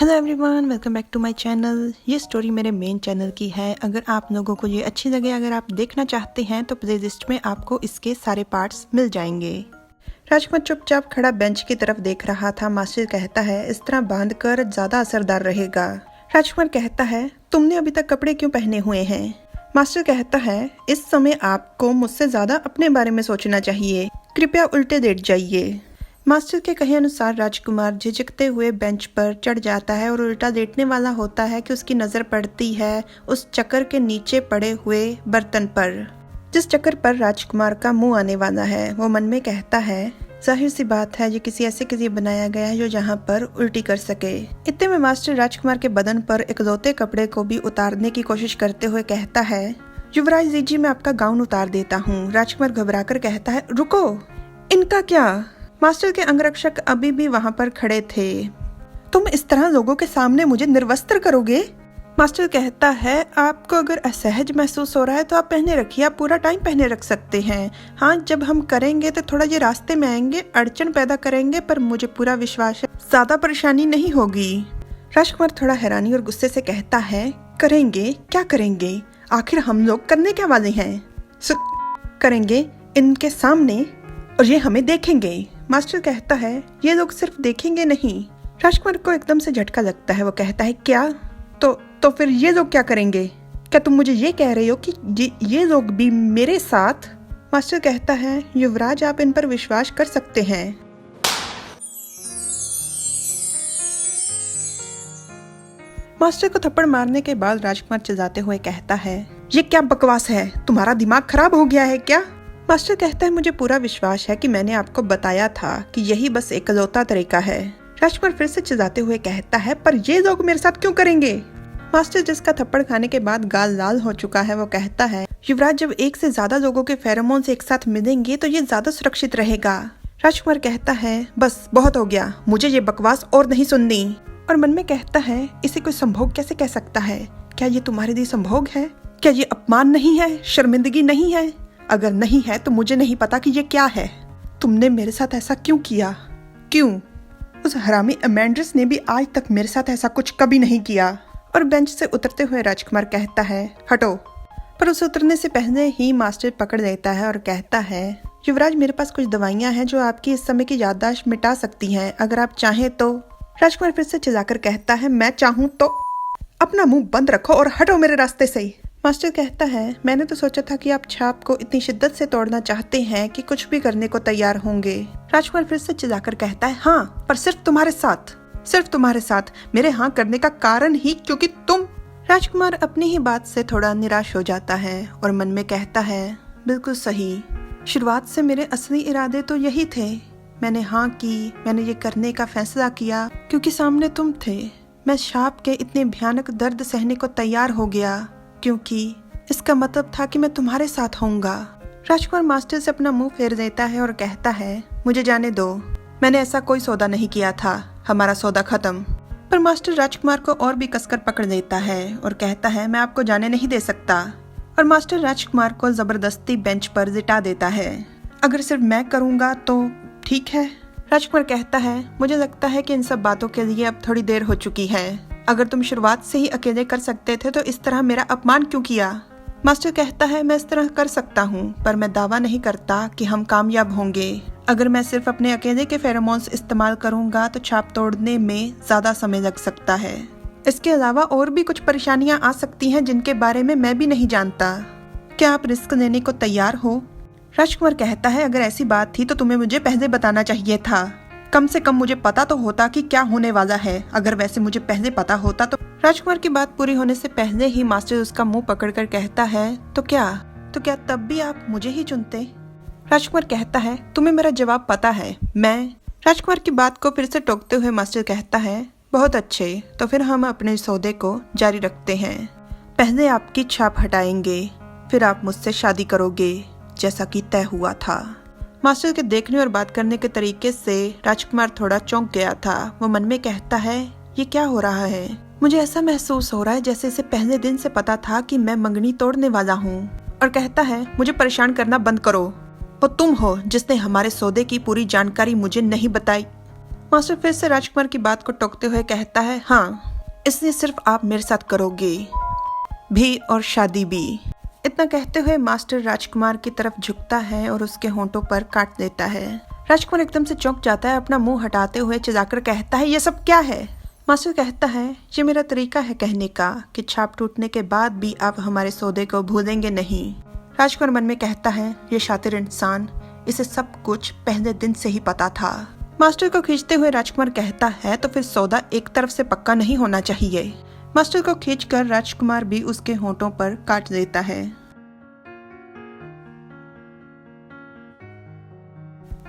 Hello everyone, welcome back to my channel. ये story मेरे main channel की है। अगर आप लोगों को ये अच्छी लगे, अगर आप देखना चाहते हैं तो प्लेलिस्ट में आपको इसके सारे पार्ट्स मिल जाएंगे। राजकुमार चुपचाप खड़ा बेंच की तरफ देख रहा था। मास्टर कहता है, इस तरह बांध कर ज्यादा असरदार रहेगा। राजकुमार कहता है, तुमने अभी तक कपड़े क्यों पहने हुए हैं? मास्टर कहता है, इस समय आपको मुझसे ज्यादा अपने बारे में सोचना चाहिए। कृपया उल्टे लेट जाइए। मास्टर के कहे अनुसार राजकुमार झिझकते हुए बेंच पर चढ़ जाता है और उल्टा लेटने वाला होता है कि उसकी नजर पड़ती है उस चक्कर के नीचे पड़े हुए बर्तन पर, जिस चक्कर पर राजकुमार का मुंह आने वाला है। वो मन में कहता है, जाहिर सी बात है ये किसी ऐसे के लिए बनाया गया है जो जहाँ पर उल्टी कर सके। इतने में मास्टर राजकुमार के बदन पर इकलौते कपड़े को भी उतारने की कोशिश करते हुए कहता है, युवराज जी, मैं आपका गाउन उतार देता हूँ। राजकुमार घबराकर कहता है, रुको, इनका क्या? मास्टर के अंगरक्षक अभी भी वहाँ पर खड़े थे। तुम इस तरह लोगों के सामने मुझे निर्वस्त्र करोगे? मास्टर कहता है, आपको अगर असहज महसूस हो रहा है तो आप पहने रखिए, आप पूरा टाइम पहने रख सकते हैं। हाँ, जब हम करेंगे तो थोड़ा ये रास्ते में आएंगे, अड़चन पैदा करेंगे, पर मुझे पूरा विश्वास है ज्यादा परेशानी नहीं होगी। राजकुमार थोड़ा हैरानी और गुस्से से कहता है, करेंगे? क्या करेंगे? आखिर हम लोग करने क्या वाले हैं? करेंगे इनके सामने और ये हमें देखेंगे। मास्टर कहता है, ये लोग सिर्फ देखेंगे नहीं। राजकुमार को एकदम से झटका लगता है। वो कहता है, क्या? तो फिर ये लोग क्या करेंगे? क्या तुम मुझे ये कह रहे हो कि ये लोग भी मेरे साथ? मास्टर कहता है, युवराज, आप इन पर विश्वास कर सकते हैं। मास्टर को थप्पड़ मारने के बाद राजकुमार चिल्लाते हुए कहता है, ये क्या बकवास है? तुम्हारा दिमाग खराब हो गया है क्या? मास्टर कहता है, मुझे पूरा विश्वास है कि मैंने आपको बताया था कि यही बस इकलौता तरीका है। राजकुमार फिर से चिल्लाते हुए कहता है, पर ये लोग मेरे साथ क्यों करेंगे? मास्टर, जिसका थप्पड़ खाने के बाद गाल लाल हो चुका है, वो कहता है, युवराज, जब एक से ज्यादा लोगों के फेरोमोन्स एक साथ मिलेंगे तो ये ज्यादा सुरक्षित रहेगा। राजकुमार कहता है, बस बहुत हो गया, मुझे ये बकवास और नहीं सुननी। और मन में कहता है, इसे कोई संभोग कैसे कह सकता है? क्या ये तुम्हारे लिए संभोग है? क्या ये अपमान नहीं है? शर्मिंदगी नहीं है? अगर नहीं है तो मुझे नहीं पता कि ये क्या है। तुमने मेरे साथ ऐसा क्यों किया? क्यों? उस हरामी अमेंड्रस ने भी आज तक मेरे साथ ऐसा कुछ कभी नहीं किया। और बेंच से उतरते हुए राजकुमार कहता है, हटो। पर उसे उतरने से पहले ही मास्टर पकड़ लेता है और कहता है, युवराज, मेरे पास कुछ दवाइयां हैं जो आपकी इस समय की याददाश्त मिटा सकती हैं, अगर आप चाहें तो। राजकुमार फिर से चिल्लाकर कहता है, मैं चाहूं तो? अपना मुंह बंद रखो और हटो मेरे रास्ते से। मास्टर कहता है, मैंने तो सोचा था कि आप छाप को इतनी शिद्दत से तोड़ना चाहते हैं कि कुछ भी करने को तैयार होंगे। राजकुमार फिर से चिल्लाकर कहता है, हाँ, पर सिर्फ तुम्हारे साथ, सिर्फ तुम्हारे साथ। मेरे हाँ करने का कारण ही क्योंकि तुम। राजकुमार अपनी ही बात से थोड़ा निराश हो जाता है और मन में कहता है, बिल्कुल सही, शुरुआत से मेरे असली इरादे तो यही थे। मैंने हाँ की, मैंने ये करने का फैसला किया क्योंकि सामने तुम थे। मैं शाप के इतने भयानक दर्द सहने को तैयार हो गया क्योंकि इसका मतलब था कि मैं तुम्हारे साथ होऊंगा। राजकुमार मास्टर से अपना मुंह फेर देता है और कहता है, मुझे जाने दो, मैंने ऐसा कोई सौदा नहीं किया था, हमारा सौदा खत्म। पर मास्टर राजकुमार को और भी कसकर पकड़ लेता है और कहता है, मैं आपको जाने नहीं दे सकता। और मास्टर राजकुमार को जबरदस्ती बेंच पर लिटा देता है। अगर सिर्फ मैं करूंगा तो ठीक है। राजकुमार कहता है, मुझे लगता है कि इन सब बातों के लिए अब थोड़ी देर हो चुकी है। अगर तुम शुरुआत से ही अकेले कर सकते थे तो इस तरह मेरा अपमान क्यों किया? मास्टर कहता है, मैं इस तरह कर सकता हूँ, पर मैं दावा नहीं करता कि हम कामयाब होंगे। अगर मैं सिर्फ अपने अकेले के फेरोमोन्स इस्तेमाल करूंगा तो छाप तोड़ने में ज्यादा समय लग सकता है। इसके अलावा और भी कुछ परेशानियां आ सकती हैं जिनके बारे में मैं भी नहीं जानता। क्या आप रिस्क लेने को तैयार हो? राजकुमार कहता है, अगर ऐसी बात थी तो तुम्हें मुझे पहले बताना चाहिए था। कम से कम मुझे पता तो होता कि क्या होने वाला है। अगर वैसे मुझे पहले पता होता तो। राजकुमार की बात पूरी होने से पहले ही मास्टर उसका मुंह पकड़कर कहता है, तो क्या तब भी आप मुझे ही चुनते? राजकुमार कहता है, तुम्हें मेरा जवाब पता है, मैं। राजकुमार की बात को फिर से टोकते हुए मास्टर कहता है, बहुत अच्छे, तो फिर हम अपने सौदे को जारी रखते हैं। पहले आपकी छाप हटाएंगे, फिर आप मुझसे शादी करोगे, जैसा कि तय हुआ था। मास्टर के देखने और बात करने के तरीके से राजकुमार थोड़ा चौंक गया था। वो मन में कहता है, ये क्या हो रहा है? मुझे ऐसा महसूस हो रहा है जैसे इसे पहले दिन से पता था कि मैं मंगनी तोड़ने वाला हूँ। और कहता है, मुझे परेशान करना बंद करो। वो तुम हो जिसने हमारे सौदे की पूरी जानकारी मुझे नहीं बताई। मास्टर फिर से राजकुमार की बात को टोकते हुए कहता है, हाँ, इसलिए सिर्फ आप मेरे साथ करोगे भी और शादी भी। इतना कहते हुए मास्टर राजकुमार की तरफ झुकता है और उसके होंठों पर काट देता है। राजकुमार एकदम से चौंक जाता है, अपना मुंह हटाते हुए चिल्लाकर कहता है, ये सब क्या है? मास्टर कहता है, ये मेरा तरीका है कहने का कि छाप टूटने के बाद भी आप हमारे सौदे को भूलेंगे नहीं। राजकुमार मन में कहता है, ये शातिर इंसान, इसे सब कुछ पहले दिन से ही पता था। मास्टर को खींचते हुए राजकुमार कहता है, तो फिर सौदा एक तरफ से पक्का नहीं होना चाहिए। मास्टर को खींचकर राजकुमार भी उसके होंठों पर काट देता है।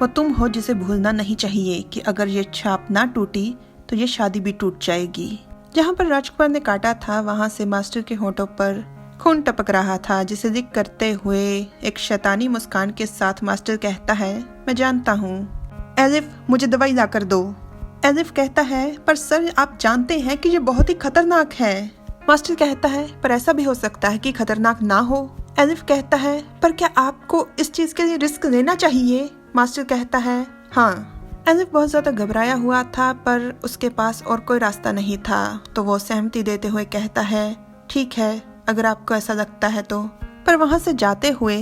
वो तुम हो जिसे भूलना नहीं चाहिए कि अगर ये छाप ना टूटी तो ये शादी भी टूट जाएगी। जहाँ पर राजकुमार ने काटा था वहाँ से मास्टर के होंठों पर खून टपक रहा था, जिसे देख करते हुए एक शैतानी मुस्कान के साथ मास्टर कहता है, मैं जानता हूँ। एलिफ, मुझे दवाई ला कर दो। एलिफ कहता है, पर सर आप जानते हैं कि ये बहुत ही खतरनाक है। मास्टर कहता है, पर ऐसा भी हो सकता है कि खतरनाक ना हो। एलिफ कहता है, पर क्या आपको इस चीज के लिए रिस्क लेना चाहिए? मास्टर कहता है, हाँ। एलिफ बहुत ज्यादा घबराया हुआ था, पर उसके पास और कोई रास्ता नहीं था, तो वो सहमति देते हुए कहता है, ठीक है, अगर आपको ऐसा लगता है तो। पर वहाँ से जाते हुए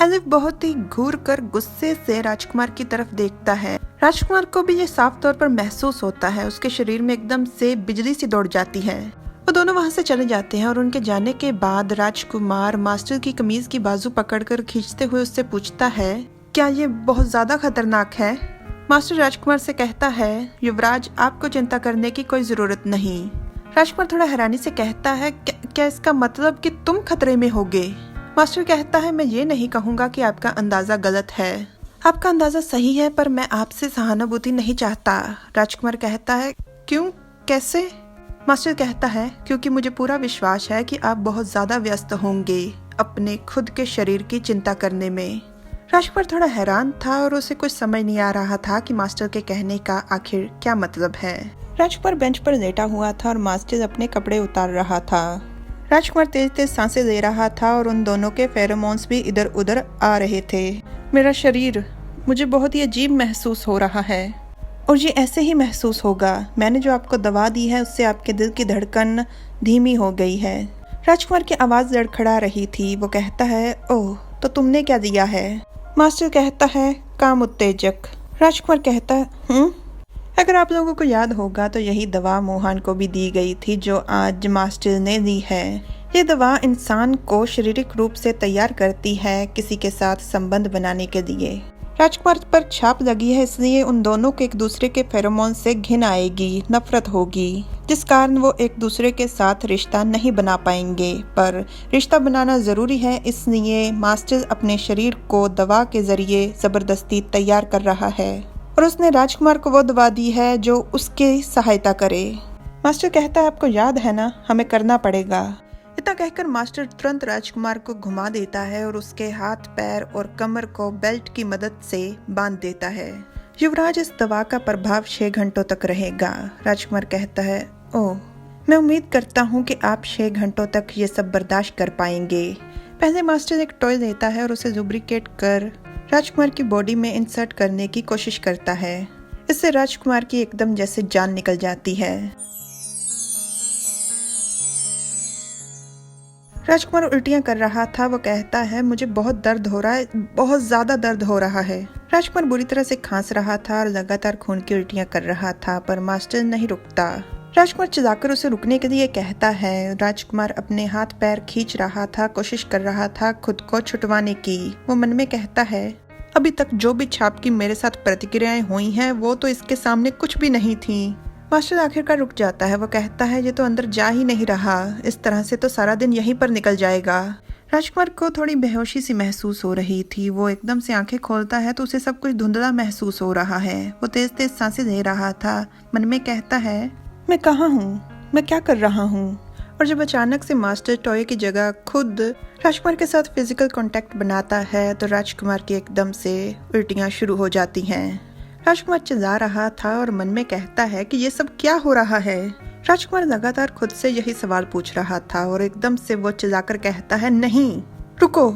एलिफ बहुत ही घूर कर गुस्से से राजकुमार की तरफ देखता है। राजकुमार को भी ये साफ तौर पर महसूस होता है, उसके शरीर में एकदम से बिजली सी दौड़ जाती है। वो दोनों वहाँ से चले जाते हैं और उनके जाने के बाद राजकुमार मास्टर की कमीज की बाजू पकड़कर खींचते हुए उससे पूछता है, क्या ये बहुत ज्यादा खतरनाक है? मास्टर राजकुमार से कहता है, युवराज, आपको चिंता करने की कोई जरूरत नहीं। राजकुमार थोड़ा हैरानी से कहता है, क्या इसका मतलब कि तुम खतरे में होगे? मास्टर कहता है, मैं ये नहीं कहूँगा कि आपका अंदाजा गलत है, आपका अंदाजा सही है, पर मैं आपसे सहानुभूति नहीं चाहता। राजकुमार कहता है, क्यों, कैसे? मास्टर कहता है, क्योंकि मुझे पूरा विश्वास है कि आप बहुत ज्यादा व्यस्त होंगे अपने खुद के शरीर की चिंता करने में। राजकुमार थोड़ा हैरान था और उसे कुछ समझ नहीं आ रहा था कि मास्टर के कहने का आखिर क्या मतलब है। राजकुमार बेंच पर लेटा हुआ था और मास्टर अपने कपड़े उतार रहा था। राजकुमार तेज तेज सांसें ले रहा था और उन दोनों के फेरोमोन्स भी इधर उधर आ रहे थे। मेरा शरीर, मुझे बहुत ही अजीब महसूस हो रहा है और ये ऐसे ही महसूस होगा। मैंने जो आपको दवा दी है उससे आपके दिल की धड़कन धीमी हो गई है। राजकुमार की आवाज लड़खड़ा रही थी। वो कहता है, ओह, तो तुमने क्या दिया है? मास्टर कहता है, काम उत्तेजक। राजकुमार कहता है, अगर आप लोगों को याद होगा तो यही दवा मोहन को भी दी गई थी जो आज मास्टर ने ली है। ये दवा इंसान को शारीरिक रूप से तैयार करती है किसी के साथ संबंध बनाने के लिए। राजकुमार पर छाप लगी है, इसलिए उन दोनों को एक दूसरे के फेरोमोन से घिन आएगी, नफरत होगी, जिस कारण वो एक दूसरे के साथ रिश्ता नहीं बना पाएंगे। पर रिश्ता बनाना जरूरी है, इसलिए मास्टर अपने शरीर को दवा के जरिए जबरदस्ती तैयार कर रहा है और उसने राजकुमार को वो दवा दी है जो उसकी सहायता करे। मास्टर कहता है, आपको याद है ना, हमें करना पड़ेगा। इतना कहकर मास्टर तुरंत राजकुमार को घुमा देता है और उसके हाथ, पैर और कमर को बेल्ट की मदद से बांध देता है। युवराज, इस दवा का प्रभाव 6 घंटों तक रहेगा। राजकुमार कहता है, ओह, मैं उम्मीद करता हूँ कि आप 6 घंटों तक ये सब बर्दाश्त कर पाएंगे। पहले मास्टर एक टॉय लेता है और उसे लुब्रिकेट कर राजकुमार की बॉडी में इंसर्ट करने की कोशिश करता है। इससे राजकुमार की एकदम जैसे जान निकल जाती है। राजकुमार उल्टियां कर रहा था। वो कहता है, मुझे बहुत दर्द हो रहा है, बहुत ज्यादा दर्द हो रहा है। राजकुमार बुरी तरह से खांस रहा था और लगातार खून की उल्टियां कर रहा था, पर मास्टर नहीं रुकता। राजकुमार चिल्लाकर उसे रुकने के लिए कहता है। राजकुमार अपने हाथ पैर खींच रहा था, कोशिश कर रहा था खुद को छुटवाने की। वो मन में कहता है, अभी तक जो भी छाप की मेरे साथ प्रतिक्रियाएं हुई हैं वो तो इसके सामने कुछ भी नहीं थी। मास्टर आखिरकार रुक जाता है। वो कहता है, ये तो अंदर जा ही नहीं रहा, इस तरह से तो सारा दिन यहीं पर निकल जाएगा। राजकुमार को थोड़ी बेहोशी सी महसूस हो रही थी। वो एकदम से आंखें खोलता है तो उसे सब कुछ धुंधला महसूस हो रहा है। वो तेज तेज सांसें ले रहा था। मन में कहता है, मैं कहाँ हूँ, मैं क्या कर रहा हूँ? और जब अचानक से मास्टर टॉय की जगह खुद राजकुमार के साथ फिजिकल कांटेक्ट बनाता है तो राजकुमार की एकदम से उल्टियाँ शुरू हो जाती हैं। राजकुमार चिल्ला रहा था और मन में कहता है कि ये सब क्या हो रहा है। राजकुमार लगातार खुद से यही सवाल पूछ रहा था और एकदम से वो चिल्लाकर कहता है, नहीं, रुको,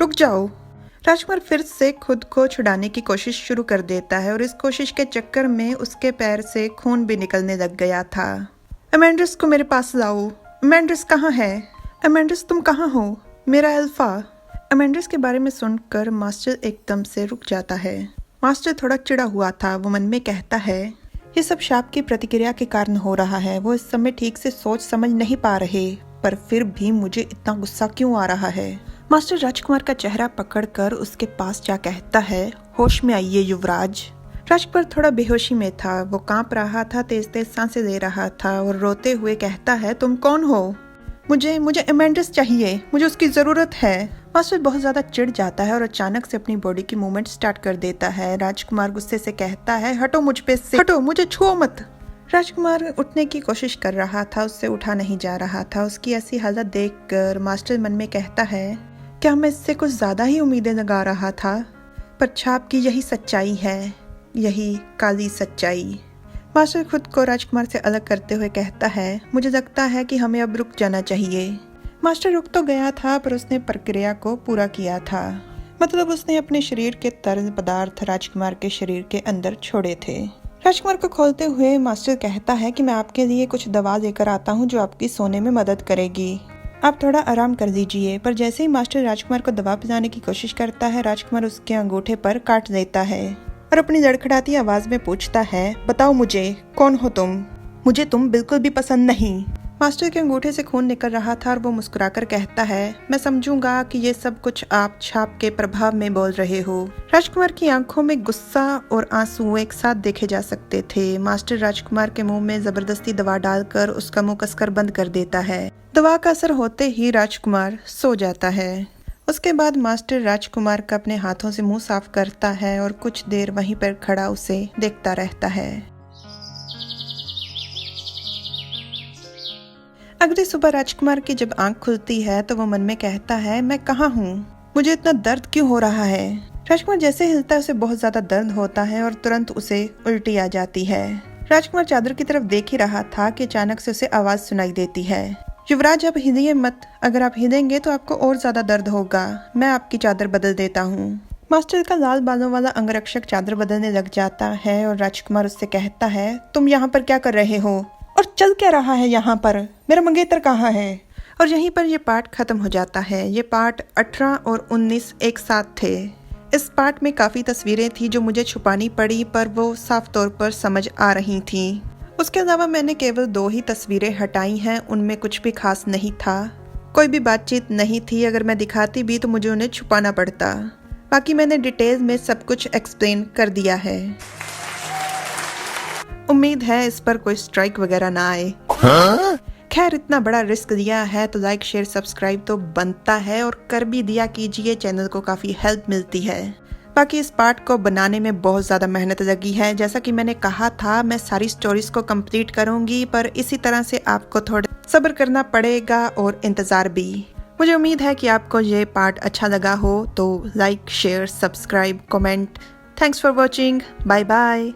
रुक जाओ। राजकुमार फिर से खुद को छुड़ाने की कोशिश शुरू कर देता है और इस कोशिश के चक्कर में उसके पैर से खून भी निकलने लग गया था। अमेंडस को मेरे पास लाओ। अमेंडस कहाँ है? अमेंडस तुम कहाँ हो? मेरा अल्फा। अमेंडस के बारे में सुनकर मास्टर एकदम से रुक जाता है। मास्टर थोड़ा चिढ़ा हुआ था। वो मन में कहता है ये सब शाप की प्रतिक्रिया के कारण हो रहा है। वो इस समय ठीक से सोच समझ नहीं पा रहे, पर फिर भी मुझे इतना गुस्सा क्यों आ रहा है? मास्टर राजकुमार का चेहरा पकड़कर उसके पास जा कहता है होश में आइए युवराज। राजकुमार थोड़ा बेहोशी में था। वो कांप रहा था, तेज तेज सांसें ले रहा था और रोते हुए कहता है तुम कौन हो? मुझे अमेंडस चाहिए, मुझे उसकी जरूरत है। मास्टर बहुत ज्यादा चिढ़ जाता है और अचानक से अपनी बॉडी की मूवमेंट स्टार्ट कर देता है। राजकुमार गुस्से से कहता है हटो मुझ पे से, हटो, मुझे छुओ मत। राजकुमार उठने की कोशिश कर रहा था, उससे उठा नहीं जा रहा था। उसकी ऐसी हालत देखकर मास्टर मन में कहता है क्या मैं इससे कुछ ज्यादा ही उम्मीदें लगा रहा था? पर छाप की यही सच्चाई है, यही काली सच्चाई। मास्टर खुद को राजकुमार से अलग करते हुए कहता है मुझे लगता है कि हमें अब रुक जाना चाहिए। मास्टर रुक तो गया था, पर उसने प्रक्रिया को पूरा किया था। मतलब उसने अपने शरीर के तरल पदार्थ राजकुमार के शरीर के अंदर छोड़े थे। राजकुमार को खोलते हुए मास्टर कहता है कि मैं आपके लिए कुछ दवा लेकर आता हूँ जो आपकी सोने में मदद करेगी। आप थोड़ा आराम कर लीजिए। पर जैसे ही मास्टर राजकुमार को दवा पिलाने की कोशिश करता है, राजकुमार उसके अंगूठे पर काट देता है और अपनी लड़खड़ाती आवाज में पूछता है बताओ मुझे, कौन हो तुम? मुझे तुम बिल्कुल भी पसंद नहीं। मास्टर के अंगूठे से खून निकल रहा था और वो मुस्कुराकर कहता है मैं समझूंगा कि ये सब कुछ आप छाप के प्रभाव में बोल रहे हो। राजकुमार की आंखों में गुस्सा और आंसू एक साथ देखे जा सकते थे। मास्टर राजकुमार के मुंह में जबरदस्ती दवा डालकर उसका मुंह कसकर बंद कर देता है। दवा का असर होते ही राजकुमार सो जाता है। उसके बाद मास्टर राजकुमार का अपने हाथों से मुंह साफ करता है और कुछ देर वहीं पर खड़ा उसे देखता रहता है। अगली सुबह राजकुमार की जब आंख खुलती है तो वो मन में कहता है मैं कहाँ हूँ? मुझे इतना दर्द क्यों हो रहा है? राजकुमार जैसे हिलता है उसे बहुत ज्यादा दर्द होता है और तुरंत उसे उल्टी आ जाती है। राजकुमार चादर की तरफ देख ही रहा था कि अचानक से उसे आवाज सुनाई देती है युवराज अब हिलिए मत, अगर आप हिलेंगे तो आपको और ज्यादा दर्द होगा। मैं आपकी चादर बदल देता हूँ। मास्टर का लाल बालों वाला अंगरक्षक चादर बदलने लग जाता है और राजकुमार उससे कहता है तुम यहाँ पर क्या कर रहे हो और चल क्या रहा है यहाँ पर? मेरा मंगेतर कहाँ है? और यहीं पर ये पार्ट खत्म हो जाता है। ये पार्ट 18 और 19 एक साथ थे। इस पार्ट में काफी तस्वीरें थी जो मुझे छुपानी पड़ी, पर वो साफ तौर पर समझ आ रही थी। उसके अलावा मैंने केवल 2 ही तस्वीरें हटाई हैं। उनमें कुछ भी खास नहीं था, कोई भी बातचीत नहीं थी। अगर मैं दिखाती भी तो मुझे उन्हें छुपाना पड़ता। बाकी मैंने डिटेल में सब कुछ एक्सप्लेन कर दिया है। उम्मीद है इस पर कोई स्ट्राइक वगैरह ना आए। खैर इतना बड़ा रिस्क लिया है तो लाइक शेयर सब्सक्राइब तो बनता है, और कर भी दिया कीजिए, चैनल को काफी हेल्प मिलती है। बाकी इस पार्ट को बनाने में बहुत ज़्यादा मेहनत लगी है। जैसा कि मैंने कहा था मैं सारी स्टोरीज को कंप्लीट करूंगी, पर इसी तरह से आपको थोड़ा सब्र करना पड़ेगा और इंतज़ार भी। मुझे उम्मीद है कि आपको ये पार्ट अच्छा लगा हो, तो like share subscribe comment. Thanks for watching. Bye bye.